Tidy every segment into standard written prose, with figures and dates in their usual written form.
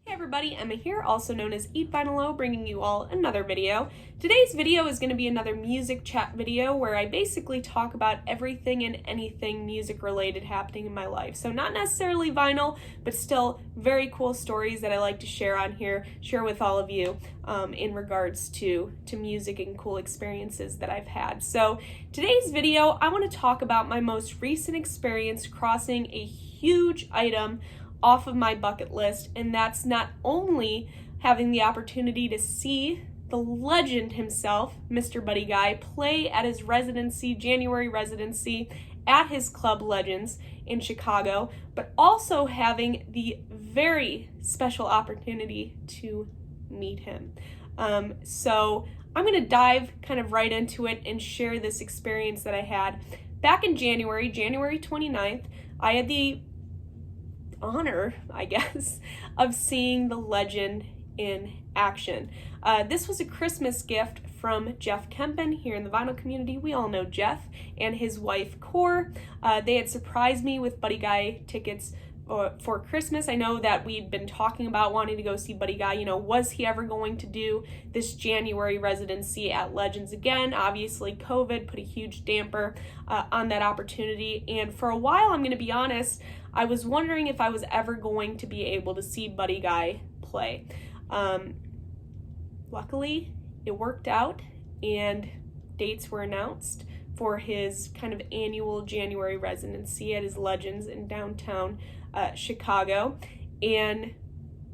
Hey everybody, Emma here, also known as eightvinyllow, bringing you all another video. Today's video is going to be another music chat video where I basically talk about everything and anything music related happening in my life. So not necessarily vinyl, but still very cool stories that I like to share on here, share with all of you in regards to music and cool experiences that I've had. So today's video, I want to talk about my most recent experience crossing a huge item off of my bucket list, and that's not only having the opportunity to see the legend himself, Mr. Buddy Guy, play at his residency, January residency at his club Legends in Chicago, but also having the very special opportunity to meet him. So I'm going to dive kind of right into it and share this experience that I had back in January 29th. I had the honor, I guess, of seeing the legend in action. This was a Christmas gift from Jeff Kempen here in the vinyl community. We all know Jeff and his wife Core. They had surprised me with Buddy Guy tickets for Christmas. I know that we'd been talking about wanting to go see Buddy Guy. You know, was he ever going to do this January residency at Legends again? Obviously, COVID put a huge damper on that opportunity. And for a while, I'm going to be honest, I was wondering if I was ever going to be able to see Buddy Guy play. Luckily, it worked out and dates were announced for his kind of annual January residency at his Legends in downtown Chicago. And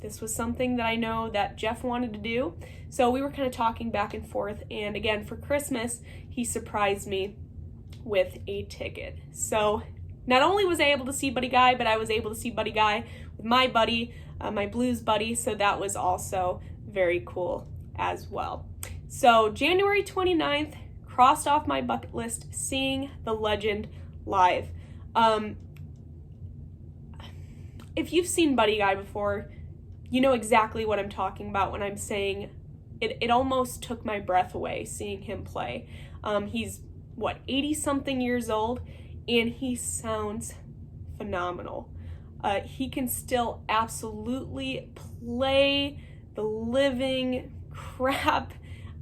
this was something that I know that Jeff wanted to do. So we were kind of talking back and forth. And again, for Christmas, he surprised me with a ticket. So not only was I able to see Buddy Guy, but I was able to see Buddy Guy with my buddy, my blues buddy. So that was also very cool as well. So January 29th, crossed off my bucket list, seeing the legend live. If you've seen Buddy Guy before, you know exactly what I'm talking about when I'm saying it almost took my breath away seeing him play. He's, 80-something years old, and he sounds phenomenal. He can still absolutely play the living crap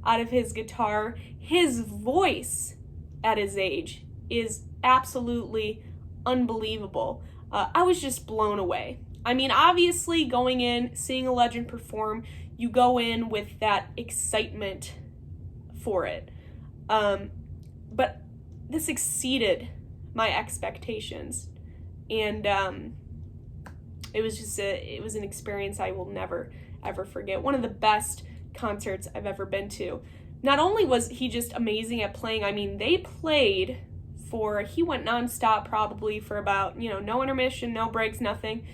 out of his guitar. His voice at his age is absolutely unbelievable. I was just blown away. I mean, obviously going in, seeing a legend perform, you go in with that excitement for it. But this exceeded my expectations. And it was an experience I will never, ever forget. One of the best concerts I've ever been to. Not only was he just amazing at playing, I mean, he went nonstop probably for about, no intermission, no breaks, nothing.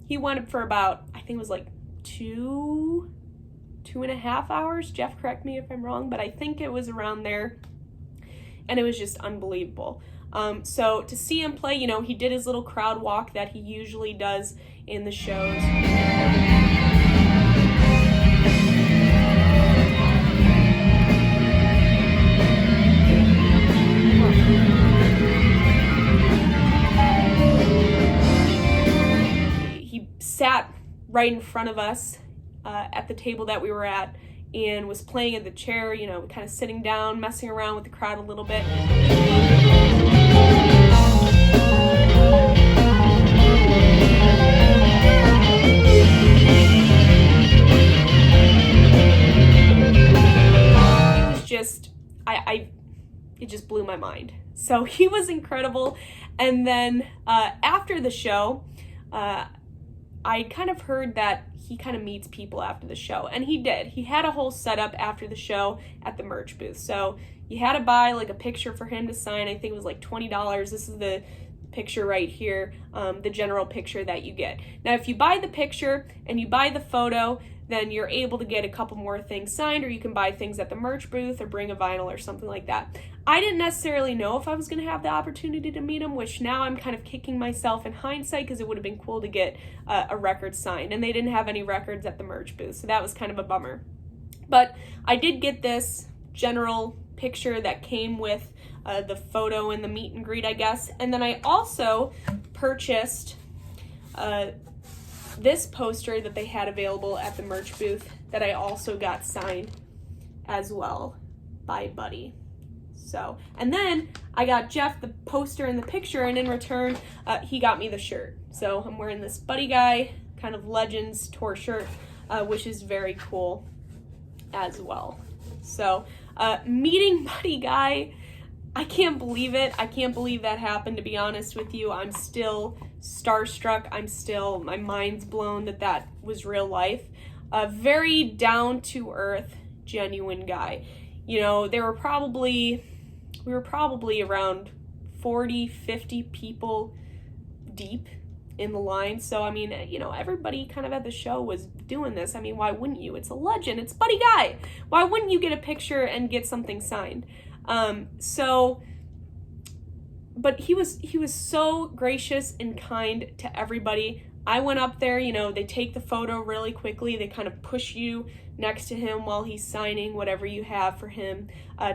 He went for about, I think it was like 2.5 hours. Jeff, correct me if I'm wrong, but I think it was around there. And it was just unbelievable. So to see him play, he did his little crowd walk that he usually does in the shows. Sat right in front of us at the table that we were at and was playing at the chair, kind of sitting down, messing around with the crowd a little bit. It was just, it just blew my mind. So he was incredible. And then after the show, I kind of heard that he kind of meets people after the show, and he did. He had a whole setup after the show at the merch booth. So you had to buy like a picture for him to sign. I think it was like $20. This is the picture right here, the general picture that you get. Now, if you buy the picture and you buy the photo, then you're able to get a couple more things signed, or you can buy things at the merch booth or bring a vinyl or something like that. I didn't necessarily know if I was going to have the opportunity to meet him, which now I'm kind of kicking myself in hindsight because it would have been cool to get a record signed, and they didn't have any records at the merch booth, so that was kind of a bummer. But I did get this general picture that came with the photo and the meet and greet, I guess, and then I also purchased this poster that they had available at the merch booth that I also got signed as well by Buddy. So, and then I got Jeff the poster and the picture, and in return, he got me the shirt. So I'm wearing this Buddy Guy kind of Legends tour shirt, which is very cool as well. So, meeting Buddy Guy, I can't believe it. I can't believe that happened, to be honest with you. I'm still starstruck. My mind's blown that was real life. A very down-to-earth, genuine guy. You know, we were probably around 40, 50 people deep in the line. So, I mean, you know, everybody kind of at the show was doing this. I mean, why wouldn't you? It's a legend. It's Buddy Guy. Why wouldn't you get a picture and get something signed? But he was so gracious and kind to everybody. I went up there, you know, they take the photo really quickly. They kind of push you next to him while he's signing whatever you have for him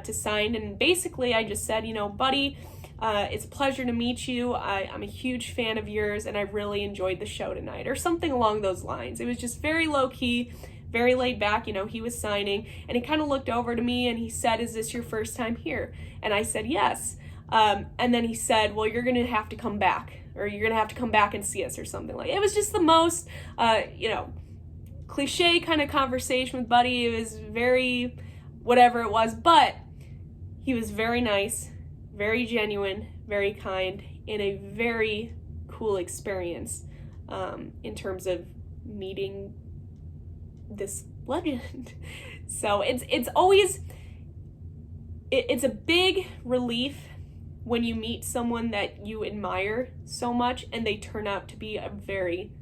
to sign. And basically I just said, you know, Buddy, it's a pleasure to meet you. I'm a huge fan of yours, and I really enjoyed the show tonight, or something along those lines. It was just very low key, very laid back. You know, he was signing, and he kind of looked over to me and he said, "Is this your first time here?" And I said, "Yes." And then he said, "Well, you're going to have to come back, or you're going to have to come back and see us," or something like that. It was just the most, you know, cliche kind of conversation with Buddy. It was very whatever it was, but he was very nice, very genuine, very kind, and a very cool experience in terms of meeting this legend. So it's always a big relief when you meet someone that you admire so much and they turn out to be a very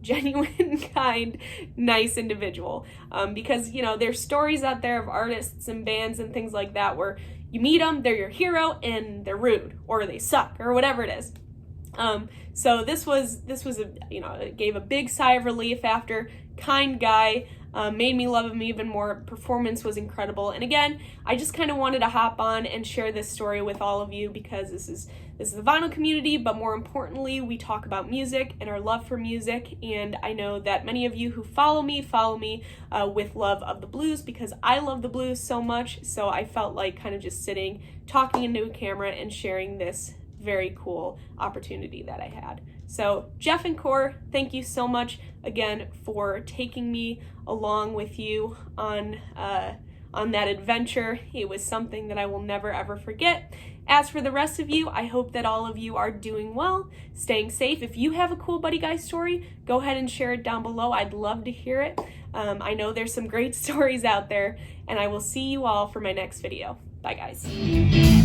genuine, kind, nice individual. Because, you know, there's stories out there of artists and bands and things like that where you meet them, they're your hero, and they're rude, or they suck, or whatever it is. So this was you know, it gave a big sigh of relief after. Kind guy, made me love him even more. Performance was incredible. And again, I just kind of wanted to hop on and share this story with all of you, because this is the vinyl community, but more importantly, we talk about music and our love for music. And I know that many of you who follow me with love of the blues, because I love the blues so much. So I felt like kind of just sitting, talking into a camera and sharing this very cool opportunity that I had. So Jeff and Core, thank you so much again for taking me along with you on that adventure. It was something that I will never ever forget. As for the rest of you, I hope that all of you are doing well, staying safe. If you have a cool Buddy Guy story, go ahead and share it down below. I'd love to hear it. I know there's some great stories out there, and I will see you all for my next video. Bye, guys.